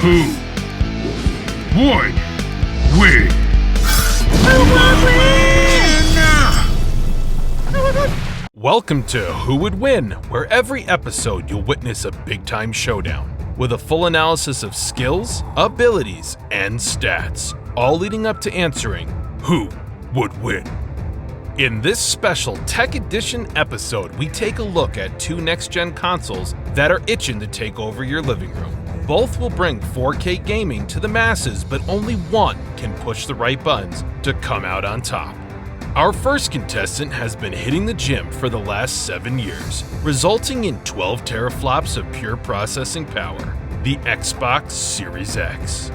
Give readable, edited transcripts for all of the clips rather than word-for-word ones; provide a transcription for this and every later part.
Who would win? Welcome to Who Would Win, where every episode you'll witness a big-time showdown with a full analysis of skills, abilities, and stats, all leading up to answering who would win. In this special Tech Edition episode, we take a look at two next-gen consoles that are itching to take over your living room. Both will bring 4K gaming to the masses, but only one can push the right buttons to come out on top. Our first contestant has been hitting the gym for the last 7 years, resulting in 12 teraflops of pure processing power, the Xbox Series X.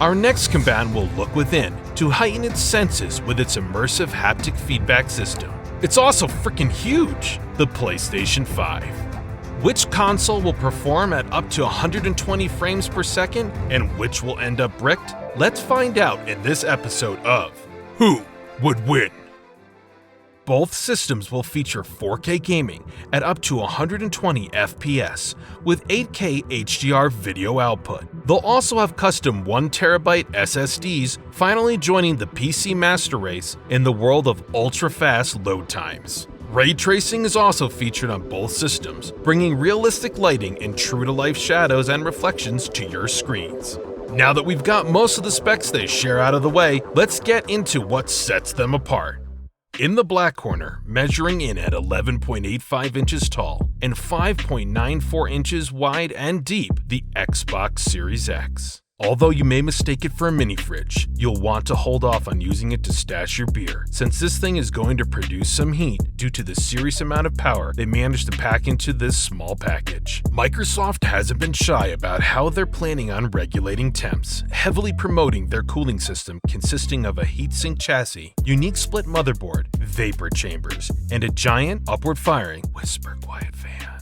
Our next combatant will look within to heighten its senses with its immersive haptic feedback system. It's also freaking huge, the PlayStation 5. Which console will perform at up to 120 frames per second and which will end up bricked? Let's find out in this episode of Who Would Win? Both systems will feature 4K gaming at up to 120 FPS with 8K HDR video output. They'll also have custom 1TB SSDs, finally joining the PC master race in the world of ultra-fast load times. Ray tracing is also featured on both systems, bringing realistic lighting and true-to-life shadows and reflections to your screens. Now that we've got most of the specs they share out of the way, let's get into what sets them apart. In the black corner, measuring in at 11.85 inches tall and 5.94 inches wide and deep, the Xbox Series X. Although you may mistake it for a mini fridge, you'll want to hold off on using it to stash your beer, since this thing is going to produce some heat due to the serious amount of power they managed to pack into this small package. Microsoft hasn't been shy about how they're planning on regulating temps, heavily promoting their cooling system consisting of a heatsink chassis, unique split motherboard, vapor chambers, and a giant upward-firing whisper quiet fan.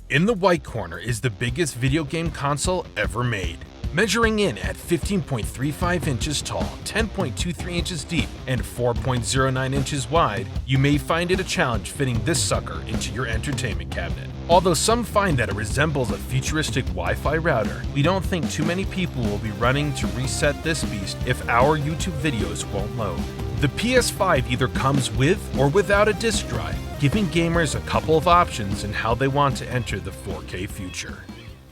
In the white corner is the biggest video game console ever made. Measuring in at 15.35 inches tall, 10.23 inches deep, and 4.09 inches wide, you may find it a challenge fitting this sucker into your entertainment cabinet. Although some find that it resembles a futuristic Wi-Fi router, we don't think too many people will be running to reset this beast if our YouTube videos won't load. The PS5 either comes with or without a disk drive, giving gamers a couple of options in how they want to enter the 4K future.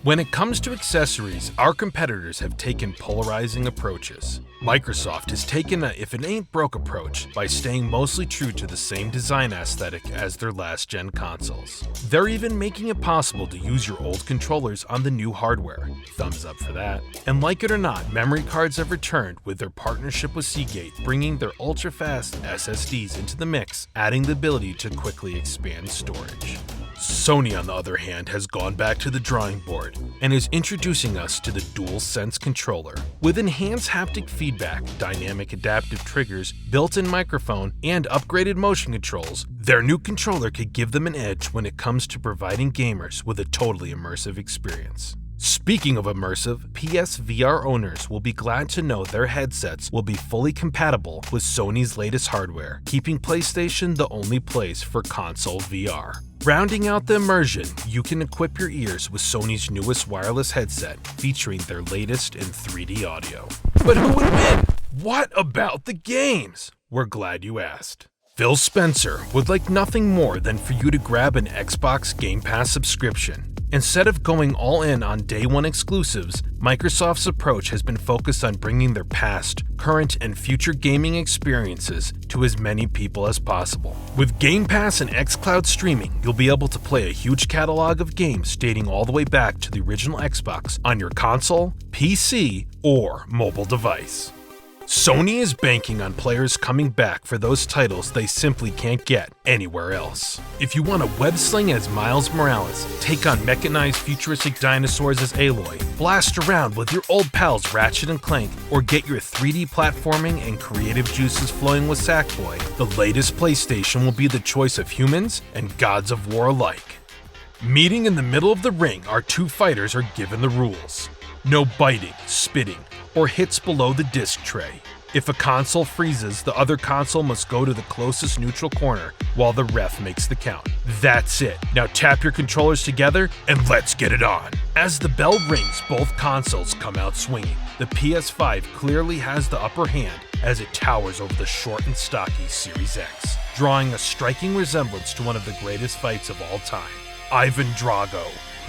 When it comes to accessories, our competitors have taken polarizing approaches. Microsoft has taken a if it ain't broke approach by staying mostly true to the same design aesthetic as their last-gen consoles. They're even making it possible to use your old controllers on the new hardware. Thumbs up for that. And like it or not, memory cards have returned with their partnership with Seagate, bringing their ultra-fast SSDs into the mix, adding the ability to quickly expand storage. Sony, on the other hand, has gone back to the drawing board and is introducing us to the DualSense controller. With enhanced haptic feedback, dynamic adaptive triggers, built-in microphone, and upgraded motion controls, their new controller could give them an edge when it comes to providing gamers with a totally immersive experience. Speaking of immersive, PSVR owners will be glad to know their headsets will be fully compatible with Sony's latest hardware, keeping PlayStation the only place for console VR. Rounding out the immersion, you can equip your ears with Sony's newest wireless headset, featuring their latest in 3D audio. But who would win? What about the games? We're glad you asked. Phil Spencer would like nothing more than for you to grab an Xbox Game Pass subscription. Instead of going all in on day one exclusives, Microsoft's approach has been focused on bringing their past, current, and future gaming experiences to as many people as possible. With Game Pass and xCloud streaming, you'll be able to play a huge catalog of games dating all the way back to the original Xbox on your console, PC, or mobile device. Sony is banking on players coming back for those titles they simply can't get anywhere else. If you want to web-sling as Miles Morales, take on mechanized futuristic dinosaurs as Aloy, blast around with your old pals Ratchet and Clank, or get your 3D platforming and creative juices flowing with Sackboy, the latest PlayStation will be the choice of humans and gods of war alike. Meeting in the middle of the ring, our two fighters are given the rules. No biting, spitting, or hits below the disc tray. If a console freezes, the other console must go to the closest neutral corner while the ref makes the count. That's it. Now tap your controllers together and let's get it on. As the bell rings, both consoles come out swinging. The PS5 clearly has the upper hand as it towers over the short and stocky Series X, drawing a striking resemblance to one of the greatest fights of all time, Ivan Drago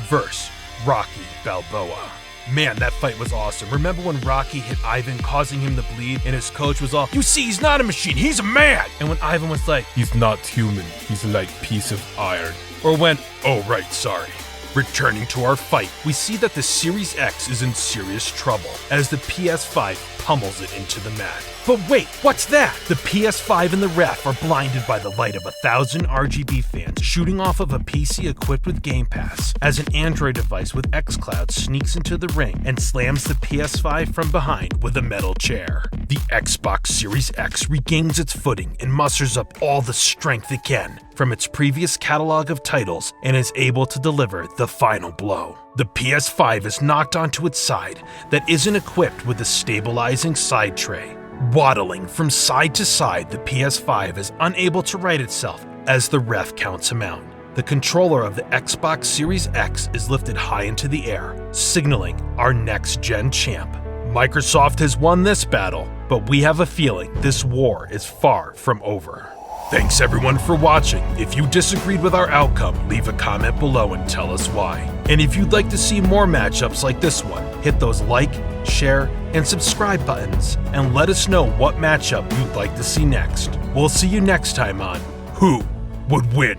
vs. Rocky Balboa. Man, that fight was awesome. Remember when Rocky hit Ivan, causing him to bleed, and his coach was all, "You see, he's not a machine, he's a man!" And when Ivan was like, "He's not human, he's like piece of iron." Or when, "Oh right, sorry." Returning to our fight, we see that the Series X is in serious trouble as the PS5 pummels it into the mat. But wait, what's that? The PS5 and the ref are blinded by the light of 1,000 RGB fans shooting off of a PC equipped with Game Pass as an Android device with xCloud sneaks into the ring and slams the PS5 from behind with a metal chair. The Xbox Series X regains its footing and musters up all the strength it can from its previous catalog of titles and is able to deliver the final blow. The PS5 is knocked onto its side that isn't equipped with a stabilizing side tray. Waddling from side to side, the PS5 is unable to right itself as the ref counts him out. The controller of the Xbox Series X is lifted high into the air, signaling our next-gen champ. Microsoft has won this battle, but we have a feeling this war is far from over. Thanks everyone for watching. If you disagreed with our outcome, leave a comment below and tell us why. And if you'd like to see more matchups like this one, hit those like, share, and subscribe buttons, and let us know what matchup you'd like to see next. We'll see you next time on Who Would Win?